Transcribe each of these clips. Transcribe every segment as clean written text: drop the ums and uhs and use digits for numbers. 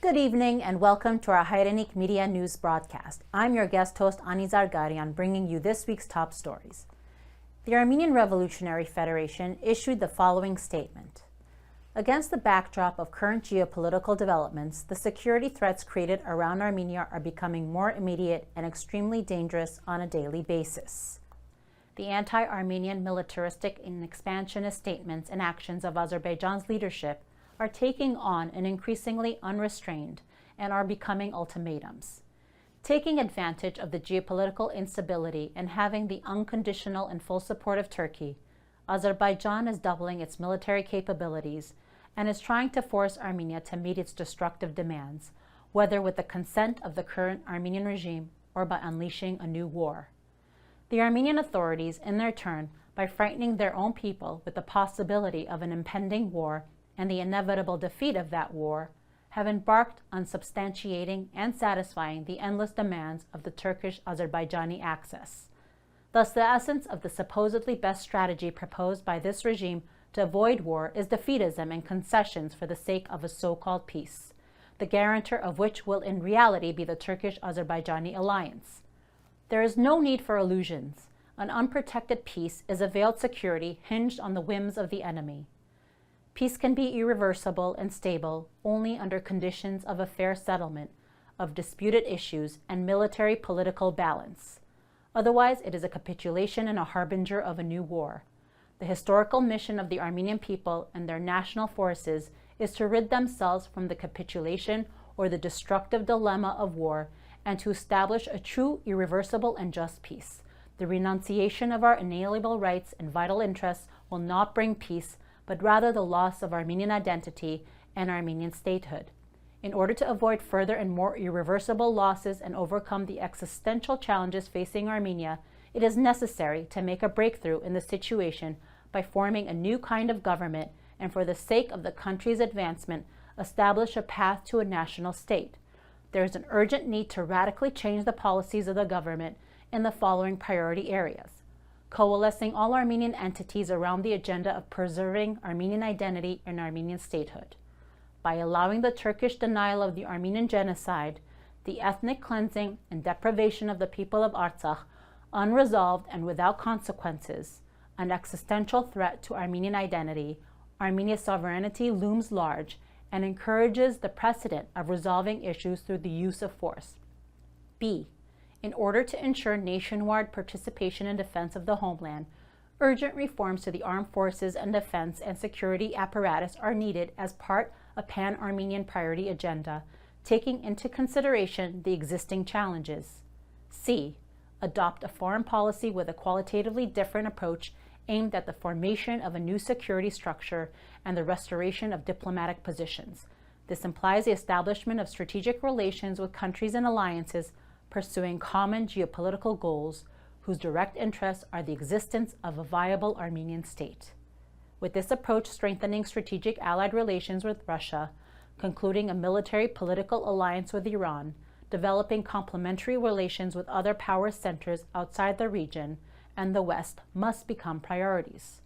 Good evening and welcome to our Hairenik Media News broadcast. I'm your guest host, Ani Zargarian, bringing you this week's top stories. The Armenian Revolutionary Federation issued the following statement. Against the backdrop of current geopolitical developments, the security threats created around Armenia are becoming more immediate and extremely dangerous on a daily basis. The anti-Armenian militaristic and expansionist statements and actions of Azerbaijan's leadership are taking on an increasingly unrestrained and are becoming ultimatums. Taking advantage of the geopolitical instability and having the unconditional and full support of Turkey, Azerbaijan is doubling its military capabilities and is trying to force Armenia to meet its destructive demands, whether with the consent of the current Armenian regime or by unleashing a new war. The Armenian authorities, in their turn, by frightening their own people with the possibility of an impending war and the inevitable defeat of that war, have embarked on substantiating and satisfying the endless demands of the Turkish-Azerbaijani axis. Thus, the essence of the supposedly best strategy proposed by this regime to avoid war is defeatism and concessions for the sake of a so-called peace, the guarantor of which will in reality be the Turkish-Azerbaijani alliance. There is no need for illusions. An unprotected peace is a veiled security hinged on the whims of the enemy. Peace can be irreversible and stable only under conditions of a fair settlement of disputed issues and military political balance. Otherwise, it is a capitulation and a harbinger of a new war. The historical mission of the Armenian people and their national forces is to rid themselves from the capitulation or the destructive dilemma of war and to establish a true, irreversible, and just peace. The renunciation of our inalienable rights and vital interests will not bring peace, but rather the loss of Armenian identity and Armenian statehood. In order to avoid further and more irreversible losses and overcome the existential challenges facing Armenia, it is necessary to make a breakthrough in the situation by forming a new kind of government and, for the sake of the country's advancement, establish a path to a national state. There is an urgent need to radically change the policies of the government in the following priority areas: coalescing all Armenian entities around the agenda of preserving Armenian identity and Armenian statehood, by allowing the Turkish denial of the Armenian genocide, the ethnic cleansing and deprivation of the people of Artsakh, unresolved and without consequences, an existential threat to Armenian identity. Armenia's sovereignty looms large and encourages the precedent of resolving issues through the use of force. B. In order to ensure nationwide participation in defense of the homeland, urgent reforms to the armed forces and defense and security apparatus are needed as part of pan-Armenian priority agenda, taking into consideration the existing challenges. C. Adopt a foreign policy with a qualitatively different approach aimed at the formation of a new security structure and the restoration of diplomatic positions. This implies the establishment of strategic relations with countries and alliances pursuing common geopolitical goals whose direct interests are the existence of a viable Armenian state. With this approach, strengthening strategic allied relations with Russia, concluding a military political alliance with Iran, developing complementary relations with other power centers outside the region and the West must become priorities.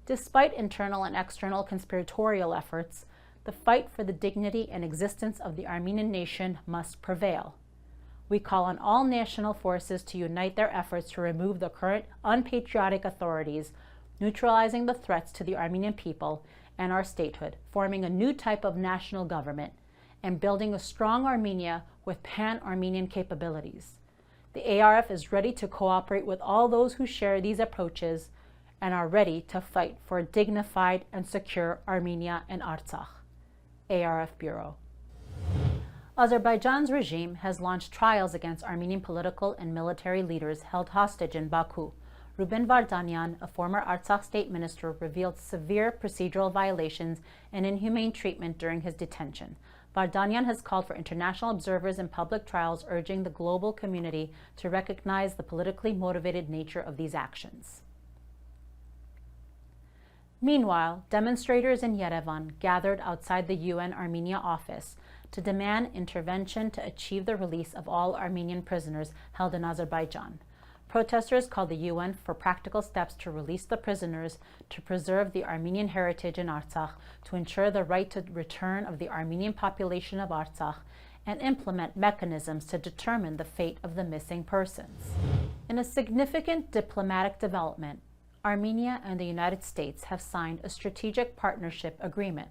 Despite internal and external conspiratorial efforts, the fight for the dignity and existence of the Armenian nation must prevail. We call on all national forces to unite their efforts to remove the current unpatriotic authorities, neutralizing the threats to the Armenian people and our statehood, forming a new type of national government, and building a strong Armenia with pan-Armenian capabilities. The ARF is ready to cooperate with all those who share these approaches and are ready to fight for a dignified and secure Armenia and Artsakh. ARF Bureau. Azerbaijan's regime has launched trials against Armenian political and military leaders held hostage in Baku. Ruben Vardanyan, a former Artsakh state minister, revealed severe procedural violations and inhumane treatment during his detention. Vardanyan has called for international observers in public trials, urging the global community to recognize the politically motivated nature of these actions. Meanwhile, demonstrators in Yerevan gathered outside the UN Armenia office to demand intervention to achieve the release of all Armenian prisoners held in Azerbaijan. Protesters called the UN for practical steps to release the prisoners, to preserve the Armenian heritage in Artsakh, to ensure the right to return of the Armenian population of Artsakh, and implement mechanisms to determine the fate of the missing persons. In a significant diplomatic development, Armenia and the United States have signed a strategic partnership agreement.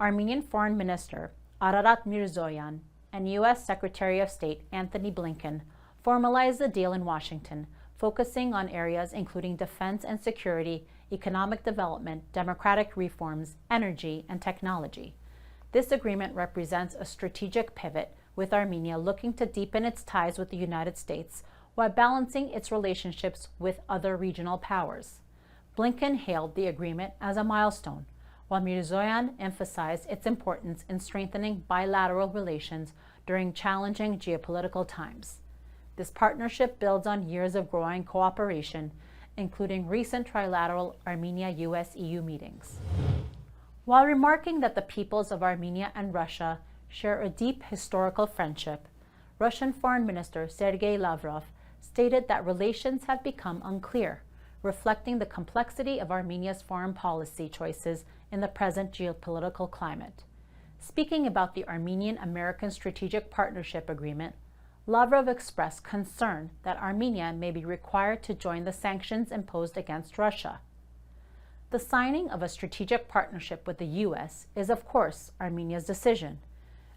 Armenian Foreign Minister Ararat Mirzoyan and U.S. Secretary of State Antony Blinken formalized the deal in Washington, focusing on areas including defense and security, economic development, democratic reforms, energy, and technology. This agreement represents a strategic pivot, with Armenia looking to deepen its ties with the United States while balancing its relationships with other regional powers. Blinken hailed the agreement as a milestone, while Mirzoyan emphasized its importance in strengthening bilateral relations during challenging geopolitical times. This partnership builds on years of growing cooperation, including recent trilateral Armenia-US-EU meetings. While remarking that the peoples of Armenia and Russia share a deep historical friendship, Russian Foreign Minister Sergei Lavrov stated that relations have become unclear, reflecting the complexity of Armenia's foreign policy choices in the present geopolitical climate. Speaking about the Armenian-American Strategic Partnership Agreement, Lavrov expressed concern that Armenia may be required to join the sanctions imposed against Russia. The signing of a strategic partnership with the U.S. is, of course, Armenia's decision,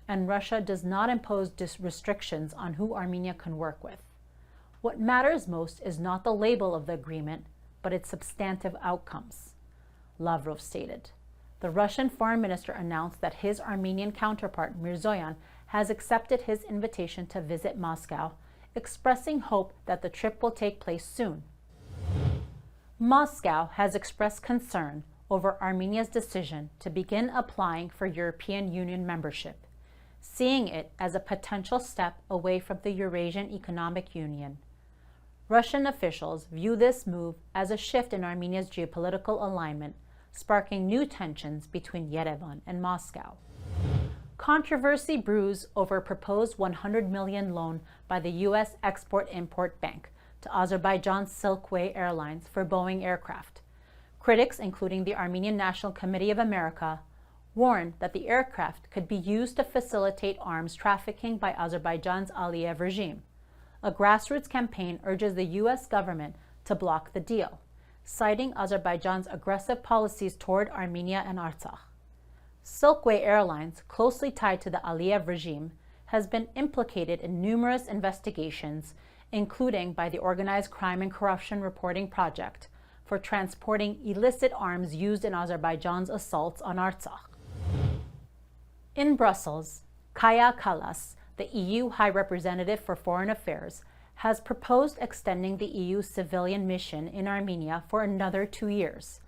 and Russia does not impose restrictions on who Armenia can work with. What matters most is not the label of the agreement, but its substantive outcomes, Lavrov stated. The Russian foreign minister announced that his Armenian counterpart, Mirzoyan, has accepted his invitation to visit Moscow, expressing hope that the trip will take place soon. Moscow has expressed concern over Armenia's decision to begin applying for European Union membership, seeing it as a potential step away from the Eurasian Economic Union. Russian officials view this move as a shift in Armenia's geopolitical alignment, sparking new tensions between Yerevan and Moscow. Controversy brews over a proposed $100 million loan by the U.S. Export-Import Bank to Azerbaijan's Silkway Airlines for Boeing aircraft. Critics, including the Armenian National Committee of America, warned that the aircraft could be used to facilitate arms trafficking by Azerbaijan's Aliyev regime. A grassroots campaign urges the U.S. government to block the deal, citing Azerbaijan's aggressive policies toward Armenia and Artsakh. Silkway Airlines, closely tied to the Aliyev regime, has been implicated in numerous investigations, including by the Organized Crime and Corruption Reporting Project, for transporting illicit arms used in Azerbaijan's assaults on Artsakh. In Brussels, Kaja Kallas, the EU High Representative for Foreign Affairs, has proposed extending the EU's civilian mission in Armenia for another 2 years.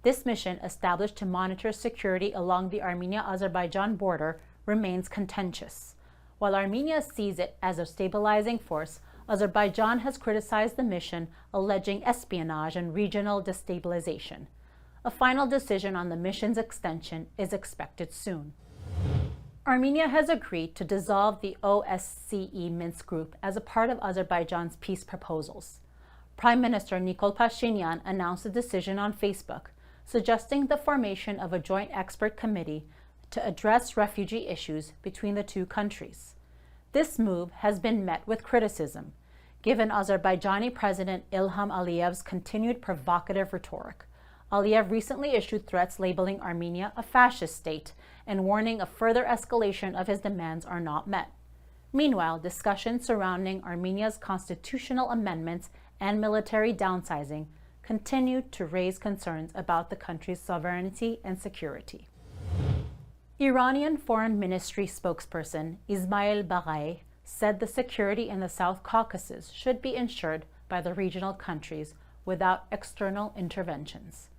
This mission, established to monitor security along the Armenia-Azerbaijan border, remains contentious. While Armenia sees it as a stabilizing force, Azerbaijan has criticized the mission, alleging espionage and regional destabilization. A final decision on the mission's extension is expected soon. Armenia has agreed to dissolve the OSCE Minsk group as a part of Azerbaijan's peace proposals. Prime Minister Nikol Pashinyan announced the decision on Facebook, suggesting the formation of a joint expert committee to address refugee issues between the two countries. This move has been met with criticism, given Azerbaijani President Ilham Aliyev's continued provocative rhetoric. Aliyev recently issued threats labeling Armenia a fascist state and warning a further escalation of his demands are not met. Meanwhile, discussions surrounding Armenia's constitutional amendments and military downsizing continue to raise concerns about the country's sovereignty and security. Iranian Foreign Ministry spokesperson Ismail Baghai said the security in the South Caucasus should be ensured by the regional countries without external interventions.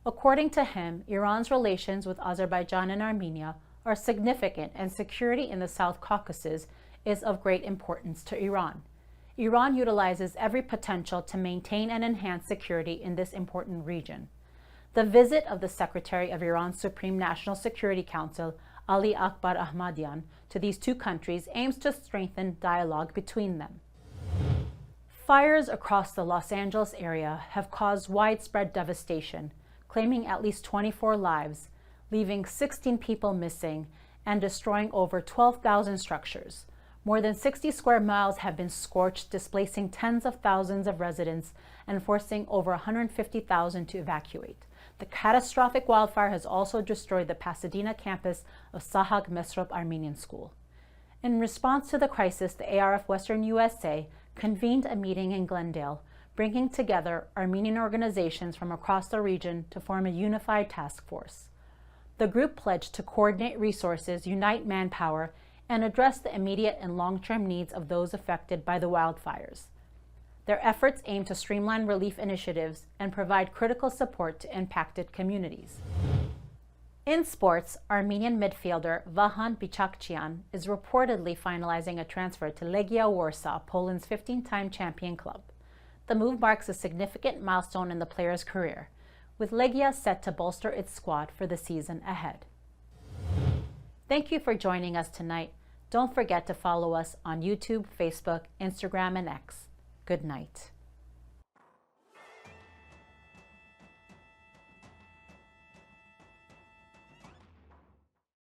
According to him, Iran's relations with Azerbaijan and Armenia are significant, and security in the South Caucasus is of great importance to Iran. Iran utilizes every potential to maintain and enhance security in this important region. The visit of the Secretary of Iran's Supreme National Security Council, Ali Akbar Ahmadian, to these two countries aims to strengthen dialogue between them. Fires across the Los Angeles area have caused widespread devastation, claiming at least 24 lives, leaving 16 people missing, and destroying over 12,000 structures. More than 60 square miles have been scorched, displacing tens of thousands of residents and forcing over 150,000 to evacuate. The catastrophic wildfire has also destroyed the Pasadena campus of Sahag Mesrop Armenian School. In response to the crisis, the ARF Western USA convened a meeting in Glendale, bringing together Armenian organizations from across the region to form a unified task force. The group pledged to coordinate resources, unite manpower, and address the immediate and long-term needs of those affected by the wildfires. Their efforts aim to streamline relief initiatives and provide critical support to impacted communities. In sports, Armenian midfielder Vahan Bichakchian is reportedly finalizing a transfer to Legia Warsaw, Poland's 15-time champion club. The move marks a significant milestone in the player's career, with Legia set to bolster its squad for the season ahead. Thank you for joining us tonight. Don't forget to follow us on YouTube, Facebook, Instagram, and X. Good night.